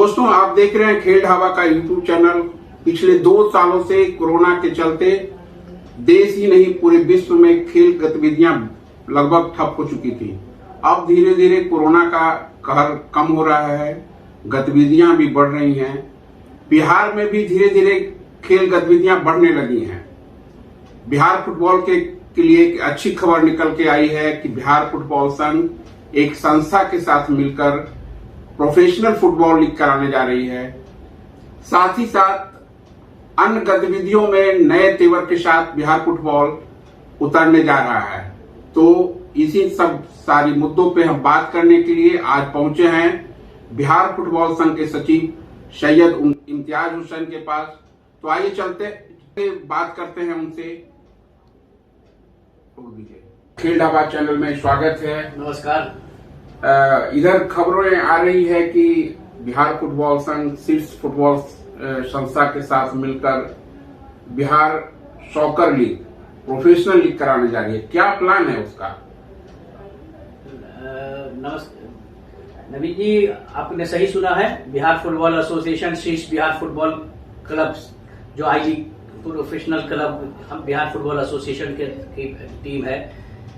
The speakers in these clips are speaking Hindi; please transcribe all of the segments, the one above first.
दोस्तों, आप देख रहे हैं खेल ढाबा का यूट्यूब चैनल। पिछले 2 सालों से कोरोना के चलते देश ही नहीं पूरे विश्व में खेल गतिविधियां लगभग ठप हो चुकी थी। अब धीरे धीरे कोरोना का कहर कम हो रहा है, गतिविधियां भी बढ़ रही हैं। बिहार में भी धीरे धीरे खेल गतिविधियां बढ़ने लगी हैं। बिहार फुटबॉल के लिए एक अच्छी खबर निकल के आई है कि बिहार फुटबॉल संघ एक संस्था के साथ मिलकर प्रोफेशनल फुटबॉल लीग कराने जा रही है। साथ ही साथ अन्य गतिविधियों में नए तेवर के साथ बिहार फुटबॉल उतरने जा रहा है। तो इसी सब सारी मुद्दों पे हम बात करने के लिए आज पहुंचे हैं बिहार फुटबॉल संघ के सचिव सैयद इम्तियाज हुसैन के पास। तो आइए चलते बात करते हैं उनसे। खेल ढाबा चैनल में स्वागत है। नमस्कार। इधर खबरें आ रही है कि बिहार फुटबॉल संघ शीर्ष फुटबॉल संस्था के साथ मिलकर Bihar soccer league professional league कराने जा रही है। क्या प्लान है उसका? नमस्कार नवीन जी, आपने सही सुना है। बिहार फुटबॉल एसोसिएशन शीर्ष बिहार फुटबॉल क्लब जो आई लीग प्रोफेशनल क्लब हम बिहार फुटबॉल एसोसिएशन की टीम है,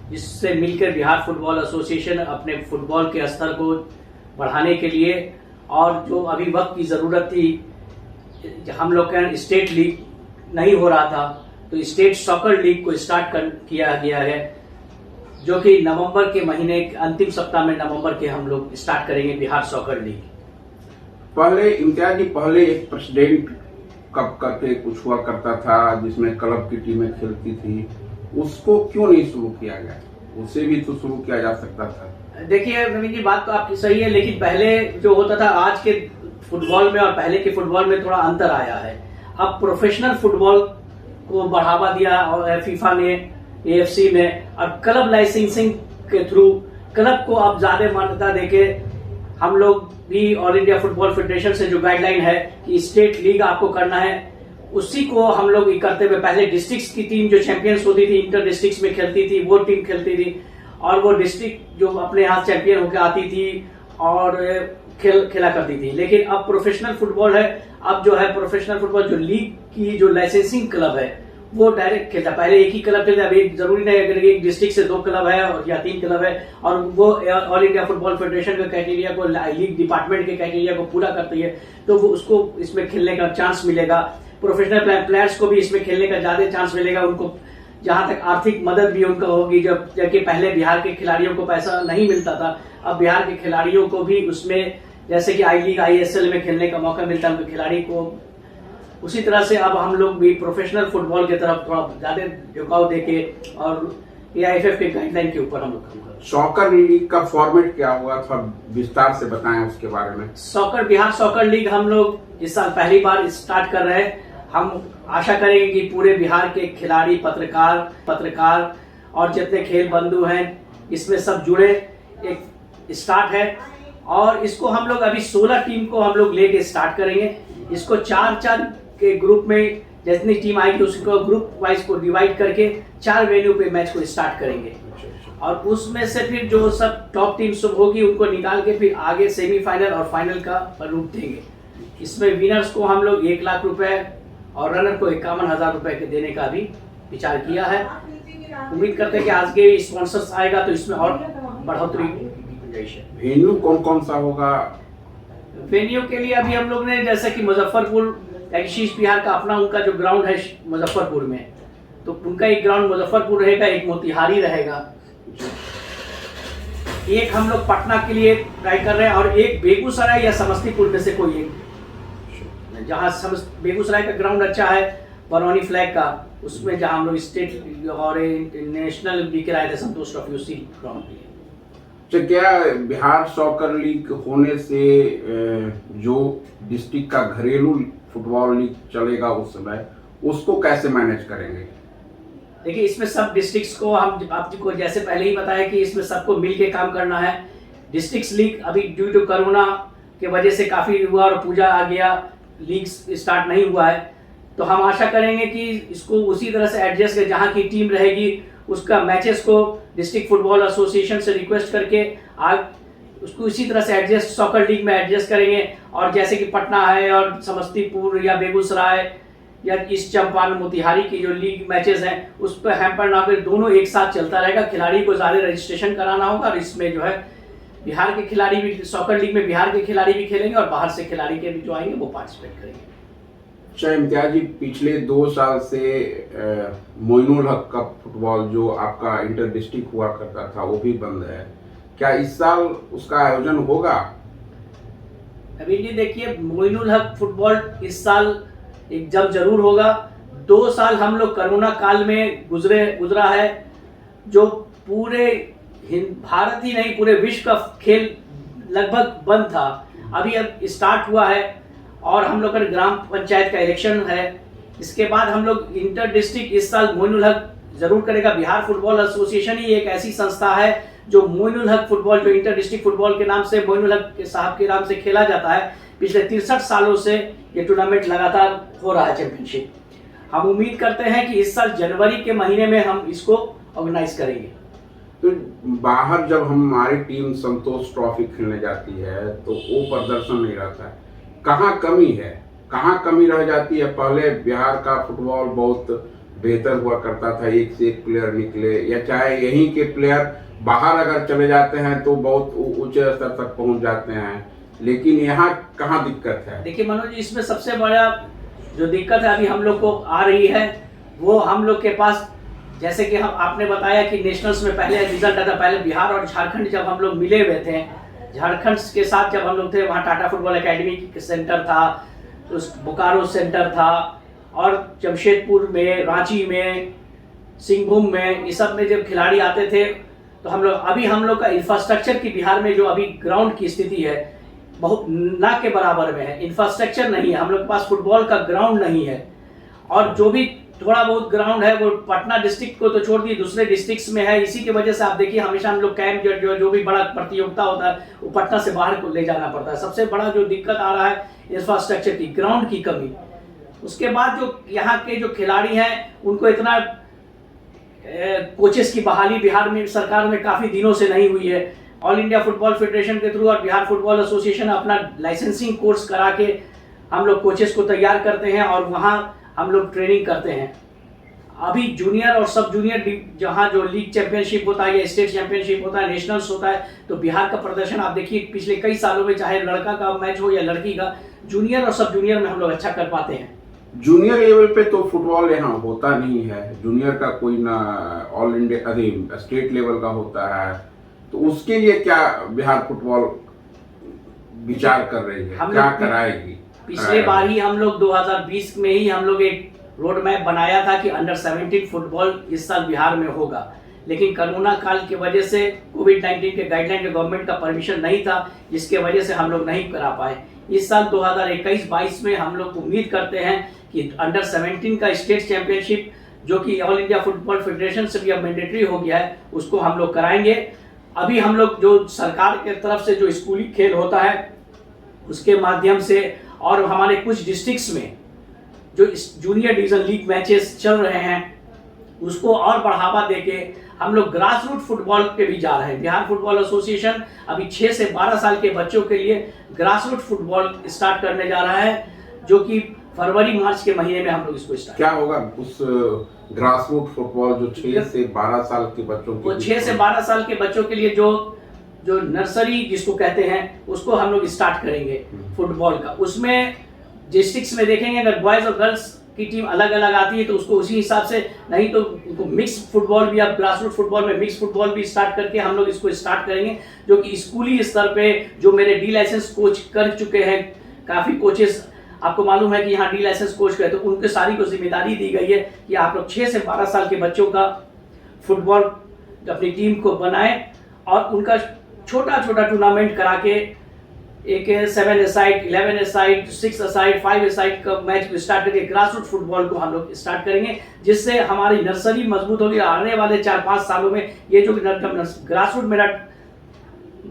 जिससे मिलकर बिहार फुटबॉल एसोसिएशन अपने फुटबॉल के स्तर को बढ़ाने के लिए और जो अभी वक्त की जरूरत थी, हम लोग का स्टेट लीग नहीं हो रहा था, तो स्टेट सॉकर लीग को स्टार्ट किया गया है, जो कि नवंबर के महीने अंतिम सप्ताह में नवंबर के हम लोग स्टार्ट करेंगे बिहार सॉकर लीग। पहले इम्तियाज जी, पहले एक प्रेसिडेंट कप करके कुछ हुआ करता था जिसमें क्लब की टीमें खेलती थी, उसको क्यों नहीं शुरू किया गया? उसे भी तो शुरू किया जा सकता था। देखिए नवीन जी, बात तो आपकी सही है, लेकिन पहले जो होता था आज के फुटबॉल में और पहले के फुटबॉल में थोड़ा अंतर आया है। अब प्रोफेशनल फुटबॉल को बढ़ावा दिया और फीफा ने, एएफसी ने, और क्लब लाइसेंसिंग के थ्रू क्लब को अब ज्यादा मान्यता देके हम लोग भी ऑल इंडिया फुटबॉल फेडरेशन से जो गाइडलाइन है कि स्टेट लीग आपको करना है, उसी को हम लोग करते हुए पहले डिस्ट्रिक्ट्स की टीम जो चैंपियंस होती थी, इंटर डिस्ट्रिक्ट्स में खेलती थी, वो टीम खेलती थी और वो डिस्ट्रिक्ट जो अपने यहाँ चैंपियन होकर आती थी और खेला करती थी। लेकिन अब प्रोफेशनल फुटबॉल है। अब जो है प्रोफेशनल फुटबॉल जो लीग की जो लाइसेंसिंग क्लब है वो डायरेक्ट खेलता। पहले एक ही क्लब खेलता, अभी जरूरी नहीं अगर एक डिस्ट्रिक्ट से 2 क्लब है या 3 क्लब है और वो ऑल इंडिया फुटबॉल फेडरेशन के क्राइटेरिया को, लीग डिपार्टमेंट के क्राइटेरिया को पूरा करती है, तो वो उसको इसमें खेलने का चांस मिलेगा। प्रोफेशनल प्लेयर्स को भी इसमें खेलने का ज्यादा चांस मिलेगा। उनको जहां तक आर्थिक मदद भी उनको होगी, जबकि पहले बिहार के खिलाड़ियों को पैसा नहीं मिलता था, अब बिहार के खिलाड़ियों को भी उसमें जैसे कि आई लीग आईएसएल में खेलने का मौका मिलता है उनके खिलाड़ी को, उसी तरह से अब हम लोग भी प्रोफेशनल फुटबॉल की तरफ थोड़ा ज्यादा झुकाव देके और एआईएफएफ के गाइडलाइन के ऊपर हम लोग काम कर रहे हैं। सॉकर लीग का फॉर्मेट क्या हुआ, थोड़ा विस्तार से बताएं उसके बारे में। बिहार सॉकर लीग हम लोग इस साल पहली बार स्टार्ट कर रहे हैं। हम आशा करेंगे कि पूरे बिहार के खिलाड़ी, पत्रकार और जितने खेल बंधु हैं इसमें सब जुड़े। एक स्टार्ट है और इसको हम लोग अभी 16 टीम को हम लोग लेके स्टार्ट करेंगे। इसको 4-4 के ग्रुप में जितनी टीम आएगी उसको ग्रुप वाइज को डिवाइड करके 4 वेन्यू पे मैच को स्टार्ट करेंगे और उसमें से फिर जो सब टॉप टीम सब होगी उनको निकाल के फिर आगे सेमीफाइनल और फाइनल का रूप देंगे। इसमें विनर्स को हम लोग 1 लाख रुपए और रनर को 51,000 रुपए के देने का भी विचार किया है। उम्मीद करते हैं कि आज के स्पॉन्सर्स आएगा तो इसमें और बढ़ोतरी की गुंजाइश है। वेन्यू कौन कौन सा होगा? वेन्यू के लिए अभी हम लोग ने जैसे कि मुजफ्फरपुर, शीर्ष बिहार का अपना उनका जो ग्राउंड है मुजफ्फरपुर में, तो उनका एक ग्राउंड मुजफ्फरपुर रहेगा, एक मोतिहारी रहेगा, एक हम लोग पटना के लिए ट्राई कर रहे हैं और एक बेगूसराय या समस्तीपुर में से कोई एक, जहां बेगूसराय का ग्राउंड अच्छा है बरौनी फ्लैग का, उसमें जहां हम लोग स्टेट और नेशनल भी कराए थे संतोष ट्रॉफी, उसी ग्राउंड के लिए। तो क्या बिहार सॉकर लीग होने से जो डिस्ट्रिक्ट का घरेलू फुटबॉल लीग चलेगा उस समय उसको कैसे मैनेज करेंगे? देखिए इसमें सब डिस्ट्रिक्ट्स को हम आपको जैसे पहले ही बताया कि इसमें सबको मिलके काम करना है। डिस्ट्रिक्ट्स लीग अभी ड्यू टू कोरोना के वजह से काफी हुआ और पूजा आ गया, लीग स्टार्ट नहीं हुआ है, तो हम आशा करेंगे कि इसको उसी तरह से एडजस्ट कर जहाँ की टीम रहेगी उसका मैचेस को डिस्ट्रिक्ट फुटबॉल एसोसिएशन से रिक्वेस्ट करके आज उसको इसी तरह से एडजस्ट सॉकर लीग में एडजस्ट करेंगे। और जैसे कि पटना है और समस्तीपुर या बेगूसराय या ईस्ट चंपारण मोतिहारी की जो लीग मैचेस हैं उस पर हैम्पर ना कर दोनों एक साथ चलता रहेगा। खिलाड़ी को ज़्यादा रजिस्ट्रेशन कराना होगा और इसमें जो है बिहार के खिलाड़ी भी सॉकर लीग में बिहार के खिलाड़ी भी खेलेंगे और बाहर से खिलाड़ी के भी जो आएंगे वो पार्टिसिपेट करेंगे। अच्छा इम्तियाज जी, पिछले 2 साल से मोइनुल हक का फुटबॉल जो आपका इंटर डिस्ट्रिक्ट हुआ करता था वो भी बंद है, क्या इस साल उसका आयोजन होगा? अभी जी देखिए, मोइनुल हक फुटबॉल इस साल जब जरूर होगा। 2 साल हम लोग कोरोना काल में गुजरा है, जो पूरे भारत ही नहीं पूरे विश्व का खेल लगभग बंद था। अभी अब स्टार्ट हुआ है और हम लोग का ग्राम पंचायत का इलेक्शन है। इसके बाद हम लोग इंटर डिस्ट्रिक्ट इस साल मोइनुल हक जरूर करेगा। बिहार फुटबॉल एसोसिएशन ही एक ऐसी संस्था है जो मोइनुल हक फुटबॉल, जो इंटर डिस्ट्रिक्ट फुटबॉल के नाम से मोइनुल हक के साहब के नाम से खेला जाता है, पिछले 63 सालों से ये टूर्नामेंट लगातार हो रहा है, चैंपियनशिप। हम उम्मीद करते हैं कि इस साल जनवरी के महीने में हम इसको ऑर्गेनाइज करेंगे। तो बाहर जब हमारी टीम संतोष ट्रॉफी खेलने जाती है तो वो प्रदर्शन नहीं रहता है, कहाँ कमी है, कहाँ कमी रह जाती है? पहले बिहार का फुटबॉल बहुत बेहतर हुआ करता था, एक से एक प्लेयर निकले, या चाहे यहीं के प्लेयर बाहर अगर चले जाते हैं तो बहुत ऊंचे स्तर तक पहुंच जाते हैं, लेकिन यहाँ कहाँ दिक्कत है? देखिए मनोज जी, इसमें सबसे बड़ा जो दिक्कत है अभी हम लोग को आ रही है वो हम लोग के पास, जैसे कि हम आपने बताया कि नेशनल्स में पहले रिजल्ट आता, पहले बिहार और झारखंड जब हम लोग मिले हुए थे, झारखंड के साथ जब हम लोग थे वहाँ टाटा फुटबॉल एकेडमी सेंटर था, उस बोकारो सेंटर था, और जमशेदपुर में, रांची में, सिंहभूम में, इस सब में जब खिलाड़ी आते थे तो हम लोग का इंफ्रास्ट्रक्चर की बिहार में जो अभी ग्राउंड की स्थिति है बहुत ना के बराबर में है। इंफ्रास्ट्रक्चर नहीं है, हम लोग के पास फुटबॉल का ग्राउंड नहीं है, और जो भी थोड़ा बहुत ग्राउंड है वो पटना डिस्ट्रिक्ट को तो छोड़ दिए दूसरे डिस्ट्रिक्ट्स में है। इसी की वजह से आप देखिए हमेशा हम लोग कैंप जो भी बड़ा प्रतियोगिता होता है वो पटना से बाहर को ले जाना पड़ता है। सबसे बड़ा जो दिक्कत आ रहा है इंफ्रास्ट्रक्चर की, ग्राउंड की कमी। उसके बाद जो यहाँ के जो खिलाड़ी हैं उनको इतना कोचेस की बहाली बिहार में सरकार में काफ़ी दिनों से नहीं हुई है। ऑल इंडिया फुटबॉल फेडरेशन के थ्रू और बिहार फुटबॉल एसोसिएशन अपना लाइसेंसिंग कोर्स करा के हम लोग कोचेस को तैयार करते हैं और वहाँ हम लोग ट्रेनिंग करते हैं। अभी जूनियर और सब जूनियर जहाँ जो लीग चैंपियनशिप होता है या स्टेट चैंपियनशिप होता है, नेशनल्स होता है, तो बिहार का प्रदर्शन आप देखिए पिछले कई सालों में, चाहे लड़का का मैच हो या लड़की का, जूनियर और सब जूनियर में हम लोग अच्छा कर पाते हैं। जूनियर लेवल पे तो फुटबॉल यहाँ होता नहीं है, जूनियर का कोई ना ऑल इंडिया स्टेट लेवल का होता है, तो उसके लिए क्या बिहार फुटबॉल विचार कर रही है, क्या कराएगी? पिछले बार ही हम लोग 2020 में ही हम लोग एक रोड मैप बनाया था कि अंडर 17 फुटबॉल इस साल बिहार में होगा, लेकिन कोरोना काल की वजह से कोविड-19 के गाइडलाइन के गवर्नमेंट का परमिशन नहीं था, जिसके वजह से हम लोग नहीं करा पाए। इस साल 2021-22 में हम लोग उम्मीद करते हैं कि अंडर 17 का स्टेट चैंपियनशिप, जो कि ऑल इंडिया फुटबॉल फेडरेशन से भी अब मैंडेटरी हो गया है, उसको हम लोग कराएंगे। अभी हम लोग जो सरकार के तरफ से जो स्कूली खेल होता है उसके माध्यम से, और हमारे कुछ डिस्ट्रिक्ट्स में जो जूनियर डिवीजन लीग मैचेस चल रहे हैं उसको और बढ़ावा देके हम लोग ग्रास रूट फुटबॉल पे भी जा रहे हैं। बिहार फुटबॉल एसोसिएशन अभी 6 से 12 साल के बच्चों के लिए ग्रास रूट फुटबॉल स्टार्ट करने जा रहा है, जो कि फरवरी-मार्च के महीने में हम लोग इसको स्टार्ट। क्या होगा उस ग्रास रूट फुटबॉल जो 6 से 12 साल के बच्चों के, वो 6 से 12 साल के बच्चों के लिए जो नर्सरी जिसको कहते हैं उसको हम लोग स्टार्ट करेंगे फुटबॉल का। उसमें डिस्ट्रिक्ट्स में देखेंगे अगर बॉयज और गर्ल्स की टीम अलग अलग आती है तो उसको उसी हिसाब से, नहीं तो उनको मिक्स फुटबॉल भी, आप ग्रास रूट फुटबॉल में मिक्स फुटबॉल भी स्टार्ट करके हम लोग इसको स्टार्ट करेंगे, जो कि स्कूली स्तर पे जो मेरे डी लाइसेंस कोच कर चुके हैं, काफ़ी कोचेस आपको मालूम है कि यहाँ डी लाइसेंस कोच का है, तो उनके सारी को जिम्मेदारी दी गई है कि आप लोग 6 से 12 साल के बच्चों का फुटबॉल अपनी टीम को बनाएं और उनका छोटा छोटा टूर्नामेंट करा के एक 7 साइड, 11 साइड, 6 साइड, 5 साइड का मैच स्टार्ट करके ग्रास रूट फुटबॉल को हम लोग स्टार्ट करेंगे, जिससे हमारी नर्सरी मजबूत होगी। आने वाले 4-5 सालों में ये जो ग्रास रूट मेरा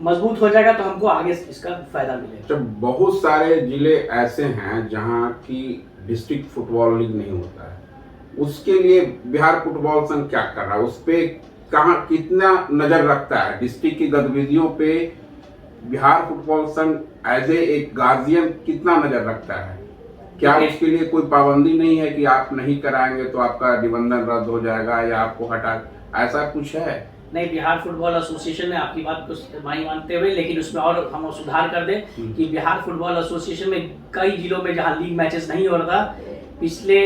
मजबूत हो जाएगा तो हमको आगे इसका फायदा मिलेगा। जब बहुत सारे जिले ऐसे हैं जहां की डिस्ट्रिक्ट फुटबॉल लीग नहीं होता है, उसके लिए बिहार फुटबॉल संघ क्या कर रहा है? उस पे कहाँ कितना नजर रखता है? डिस्ट्रिक्ट की गतिविधियों पे बिहार फुटबॉल संघ एज एक गार्जियन कितना नजर रखता है? क्या उसके लिए कोई पाबंदी नहीं है कि आप नहीं कराएंगे तो आपका निबंधन रद्द हो जाएगा या आपको हटा, ऐसा कुछ है? नहीं, बिहार फुटबॉल एसोसिएशन ने आपकी बात को नहीं मानते हुए, लेकिन उसमें और हम सुधार कर दें कि बिहार फुटबॉल एसोसिएशन में कई जिलों में जहां लीग मैचेस नहीं हो रहा था, पिछले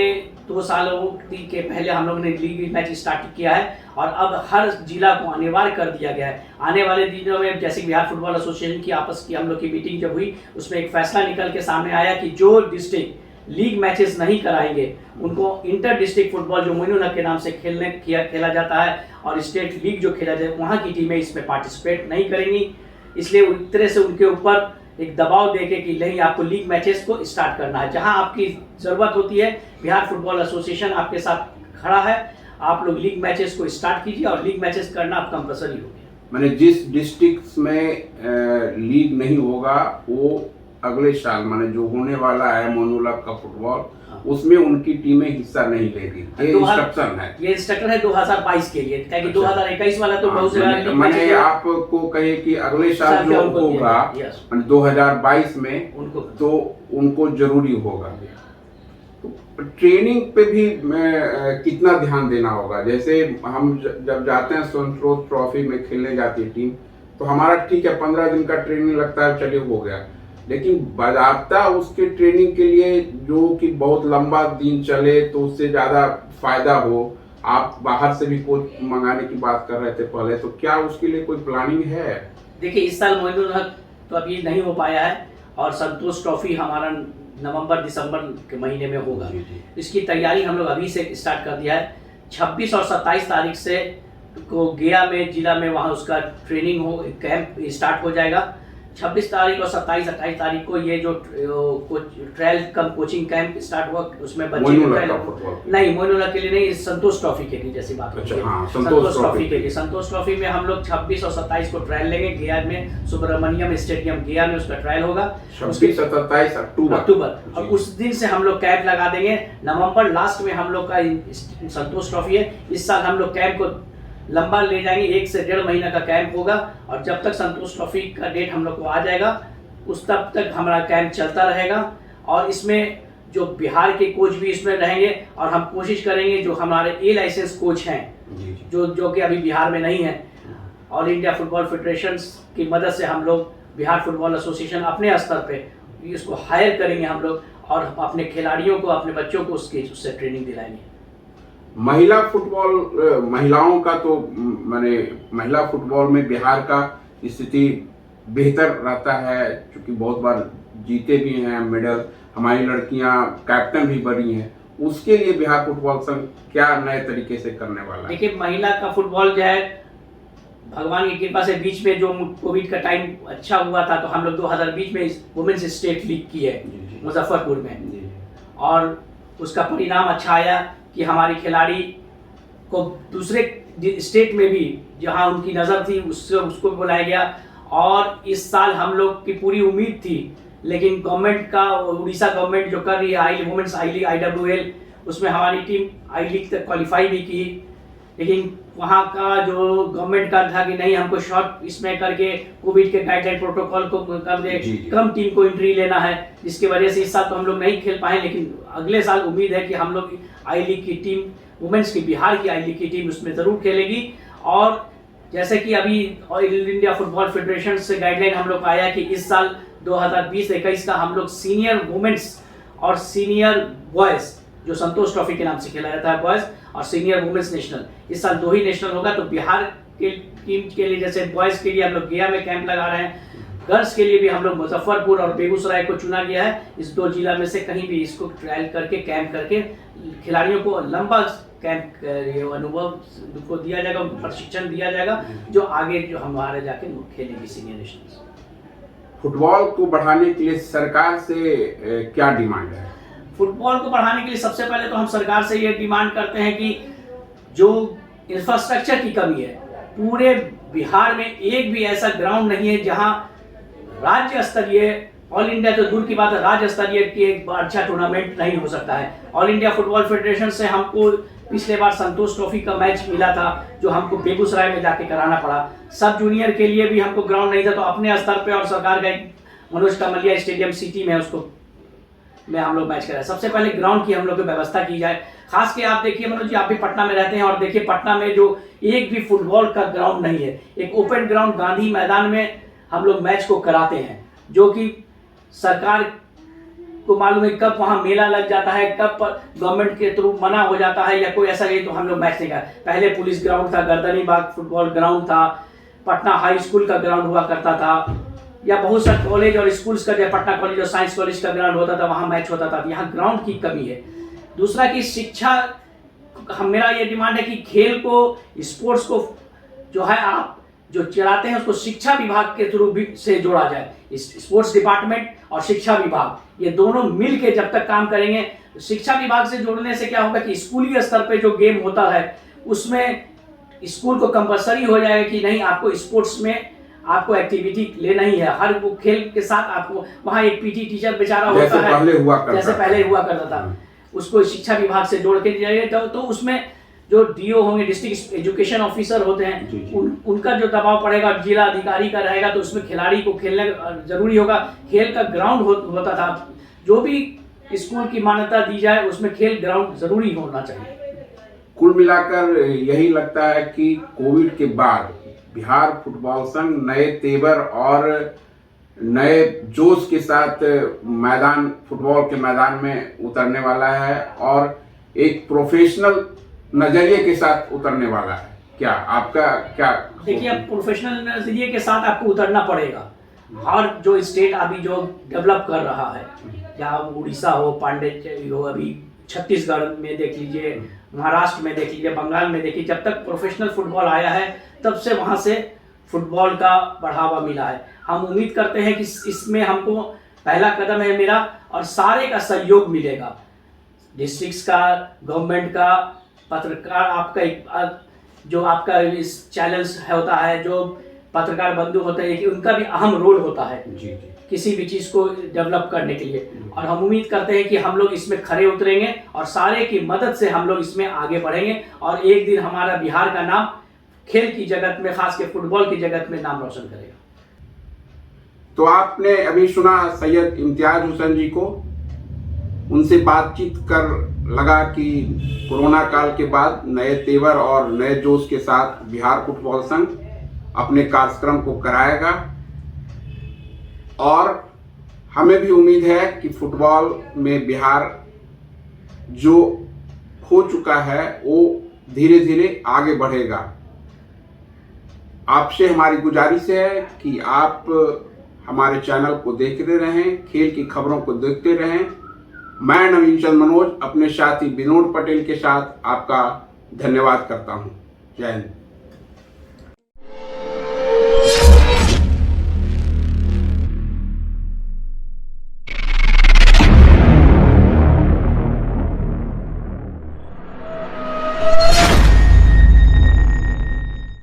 2 सालों के पहले हम लोग ने लीग मैच स्टार्ट किया है और अब हर जिला को अनिवार्य कर दिया गया है। आने वाले दिनों में जैसे बिहार फुटबॉल एसोसिएशन की आपस की हम लोग की मीटिंग जब हुई, उसमें एक फैसला निकल के सामने आया कि जो डिस्ट्रिक्ट लीग मैचेस नहीं कराएंगे उनको इंटर डिस्ट्रिक्ट फुटबॉल जो मोइनुलहक के नाम से खेला जाता है और स्टेट लीग जो खेला जाए वहाँ की टीमें इसमें पार्टिसिपेट नहीं करेंगी। इसलिए उस तरह से उनके ऊपर एक दबाव देके कि नहीं, आपको लीग मैचेस को स्टार्ट करना है। जहां आपकी जरूरत होती है बिहार फुटबॉल एसोसिएशन आपके साथ खड़ा है, आप लोग लीग मैचेस को स्टार्ट कीजिए और लीग मैचेस करना आप कंपल्सरी हो गया। मैंने जिस डिस्ट्रिक्ट में लीग नहीं होगा वो अगले साल माने जो होने वाला है मोइनुलहक का फुटबॉल, उसमें उनकी टीमें हिस्सा नहीं लेगी, ये इंस्ट्रक्शन है। ये इंस्ट्रक्शन है 2022 के लिए, क्योंकि 2021 वाला तो बहुत ज्यादा मैंने आपको कहे कि अगले साल जो होगा 2022 में उनको तो उनको जरूरी होगा। तो ट्रेनिंग पे भी कितना ध्यान देना होगा? जैसे हम जब जाते हैं संतोष ट्रॉफी में खेलने जाती है टीम, तो हमारा ठीक है 15 दिन का ट्रेनिंग लगता है, चलिए हो गया, लेकिन बाकायदा उसके ट्रेनिंग के लिए जो कि बहुत लंबा दिन चले तो उससे ज़्यादा फायदा हो, आप बाहर से भी कोच मंगाने की बात कर रहे थे पहले, तो क्या उसके लिए कोई प्लानिंग है? देखिए, इस साल मोइनुलहक तो अभी नहीं हो पाया है और संतोष ट्रॉफी हमारा नवंबर दिसंबर के महीने में होगा। इसकी तैयारी हम लोग अभी से स्टार्ट कर दिया है। 26 और 27 तारीख से को गया में जिला में वहाँ उसका ट्रेनिंग हो कैंप स्टार्ट हो जाएगा। 26 तारीख और 27-28 तारीख को ये जो ट्रायल कम कोचिंग कैंप स्टार्ट हुआ, उसमें बच्चे नहीं, मोइनुलहक के लिए नहीं, संतोष ट्रॉफी के लिए जैसी बात होती है, संतोष ट्रॉफी के लिए। संतोष ट्रॉफी में हम लोग 26 और 27 को ट्रायल लेंगे गया में, सुब्रमण्यम स्टेडियम गया में उसका ट्रायल होगा 26-27 अक्टूबर, और उस दिन से हम लोग कैंप लगा देंगे। नवंबर लास्ट में हम लोग का संतोष ट्रॉफी है। इस साल हम लोग कैंप को लंबा ले जाएंगे, 1 से 1.5 महीना का कैंप होगा और जब तक संतोष ट्रॉफी का डेट हम लोग को आ जाएगा उस तब तक हमारा कैंप चलता रहेगा। और इसमें जो बिहार के कोच भी इसमें रहेंगे और हम कोशिश करेंगे जो हमारे ए लाइसेंस कोच हैं जो कि अभी बिहार में नहीं है, ऑल इंडिया फुटबॉल फेडरेशन की मदद से हम लोग बिहार फुटबॉल एसोसिएशन अपने स्तर पे इसको हायर करेंगे हम लोग और अपने खिलाड़ियों को, अपने बच्चों को उससे ट्रेनिंग दिलाएंगे। महिला फुटबॉल, महिलाओं का तो माने महिला फुटबॉल में बिहार का स्थिति बेहतर रहता है, क्योंकि बहुत बार जीते भी हैं मेडल, हमारी लड़कियां कैप्टन भी बनी हैं। उसके लिए बिहार फुटबॉल संघ क्या नए तरीके से करने वाला है? देखिए, महिला का फुटबॉल जो है भगवान की कृपा से बीच में जो कोविड का टाइम अच्छा हुआ था, तो हम लोग 2020 में वुमेन्स स्टेट लीग की है मुजफ्फरपुर में, और उसका परिणाम अच्छा आया कि हमारी खिलाड़ी को दूसरे स्टेट में भी जहां उनकी नज़र थी उसको बुलाया गया। और इस साल हम लोग की पूरी उम्मीद थी, लेकिन गवर्नमेंट का, उड़ीसा गवर्नमेंट जो कर रही है वुमेन्स आई लीग IWL, उसमें हमारी टीम आई लीग तक क्वालिफाई भी की, लेकिन वहाँ का जो गवर्नमेंट का था कि नहीं, हमको शॉर्ट इसमें करके कोविड के गाइडलाइन प्रोटोकॉल को कर दे, कम टीम को एंट्री लेना है, जिसकी वजह से इस साल तो हम लोग नहीं खेल पाए। लेकिन अगले साल उम्मीद है कि हम लोग आई लीग की टीम, वुमेन्स की, बिहार की आई लीग की टीम उसमें ज़रूर खेलेगी। और जैसे कि अभी ऑल इंडिया फुटबॉल फेडरेशन से गाइडलाइन हम लोग आया कि इस साल 2020-21 का हम लोग सीनियर वुमेन्स और सीनियर बॉयज़, जो संतोष ट्रॉफी के नाम से खेला जाता है बॉयज़, और सीनियर वुमेन्स नेशनल, इस साल 2 ही नेशनल होगा। तो बिहार के टीम के लिए जैसे बॉयज़ के लिए हम लोग गया में कैंप लगा रहे हैं, गर्ल्स के लिए भी हम लोग मुजफ्फरपुर और बेगूसराय को चुना गया है। इस 2 जिला में से कहीं भी इसको ट्रायल करके कैंप करके खिलाड़ियों को लंबा कैंप अनुभव को दिया जाएगा, प्रशिक्षण दिया जाएगा, जो आगे जो हमारे जाके खेलेंगे सीनियर नेशनल। फुटबॉल को बढ़ाने के लिए सरकार से क्या डिमांड है? फुटबॉल को बढ़ाने के लिए सबसे पहले तो हम सरकार से ये डिमांड करते हैं कि जो इंफ्रास्ट्रक्चर की कमी है, पूरे बिहार में एक भी ऐसा ग्राउंड नहीं है जहां राज्य स्तरीय, ऑल इंडिया तो दूर की बात है, राज्य स्तरीय की एक अच्छा टूर्नामेंट नहीं हो सकता है। ऑल इंडिया फुटबॉल फेडरेशन से हमको पिछले बार संतोष ट्रॉफी का मैच मिला था जो हमको बेगूसराय में जाके कराना पड़ा। सब जूनियर के लिए भी हमको ग्राउंड नहीं था, तो अपने स्तर पे और सरकार का एक मनोज कमलिया स्टेडियम सिटी में उसको में हम लोग मैच कराए। सबसे पहले ग्राउंड की हम लोग की व्यवस्था की जाए। खास के आप देखिए मनोज जी, आप भी पटना में रहते हैं और देखिए पटना में जो एक भी फुटबॉल का ग्राउंड नहीं है। एक ओपन ग्राउंड गांधी मैदान में हम लोग मैच को कराते हैं, जो कि सरकार को मालूम है कब वहां मेला लग जाता है, कब गवर्नमेंट के थ्रू मना हो जाता है या कोई ऐसा नहीं, तो हम लोग मैच नहीं कराते। पहले पुलिस ग्राउंड था, गर्दनी बाग फुटबॉल ग्राउंड था, पटना हाई स्कूल का ग्राउंड हुआ करता था, या बहुत सारे कॉलेज और स्कूल्स का, जैसे पटना कॉलेज और साइंस कॉलेज का ग्राउंड होता था, वहां मैच होता था। यहाँ ग्राउंड की कमी है। दूसरा कि शिक्षा, मेरा ये डिमांड है कि खेल को, स्पोर्ट्स को जो है आप जो चलाते हैं उसको शिक्षा विभाग के थ्रू भी से जोड़ा जाए। स्पोर्ट्स डिपार्टमेंट और शिक्षा विभाग ये दोनों मिल के जब तक काम करेंगे, शिक्षा विभाग से जोड़ने से क्या होगा कि स्कूली स्तर पे जो गेम होता है उसमें स्कूल को कंपलसरी हो जाएगा कि नहीं, आपको स्पोर्ट्स में आपको एक्टिविटी लेना ही है। हर वो खेल के साथ आपको वहाँ एक पीटी टीचर बेचारा होता है, जैसे पहले हुआ करता था, उसको शिक्षा विभाग से जोड़ के दिया जाए। तो उसमें जो डीओ होंगे, डिस्ट्रिक्ट एजुकेशन ऑफिसर होते हैं, उनका जो दबाव पड़ेगा जिला अधिकारी का रहेगा, तो उसमें खिलाड़ी को खेलने जरूरी होगा। खेल का ग्राउंड होता था, जो भी स्कूल की मान्यता दी जाए उसमें खेल ग्राउंड जरूरी होना चाहिए। कुल मिलाकर यही लगता है कि कोविड के बाद बिहार फुटबॉल संघ नए तेवर और नए जोश के साथ फुटबॉल के मैदान में उतरने वाला है और एक प्रोफेशनल नजरिए के साथ उतरने वाला है। क्या आपका क्या? देखिए, अब प्रोफेशनल नजरिए के साथ आपको उतरना पड़ेगा। हर जो स्टेट अभी जो डेवलप कर रहा है, या उड़ीसा हो, पांडे हो, अभी छत्तीसगढ़ में देख लीजिए, महाराष्ट्र में देख लीजिए, बंगाल में देखिए, जब तक प्रोफेशनल फुटबॉल आया है तब से वहाँ से फुटबॉल का बढ़ावा मिला है। हम उम्मीद करते हैं कि इसमें हमको पहला कदम है मेरा, और सारे का सहयोग मिलेगा, डिस्ट्रिक्ट्स का, गवर्नमेंट का, पत्रकार आपका जो आपका इस चैलेंज होता है, जो पत्रकार बंधु होते हैं, उनका भी अहम रोल होता है किसी भी चीज़ को डेवलप करने के लिए। और हम उम्मीद करते हैं कि हम लोग इसमें खरे उतरेंगे और सारे की मदद से हम लोग इसमें आगे बढ़ेंगे, और एक दिन हमारा बिहार का नाम खेल की जगत में, खास के फुटबॉल की जगत में नाम रोशन करेगा। तो आपने अभी सुना सैयद इम्तियाज हुसैन जी को। उनसे बातचीत कर लगा कि कोरोना काल के बाद नए तेवर और नए जोश के साथ बिहार फुटबॉल संघ अपने कार्यक्रम को कराएगा, और हमें भी उम्मीद है कि फुटबॉल में बिहार जो हो चुका है वो धीरे धीरे आगे बढ़ेगा। आपसे हमारी गुजारिश है कि आप हमारे चैनल को देखते रहें, खेल की खबरों को देखते रहें। मैं नवीन चंद मनोज अपने साथी विनोद पटेल के साथ आपका धन्यवाद करता हूं। जय हिंद।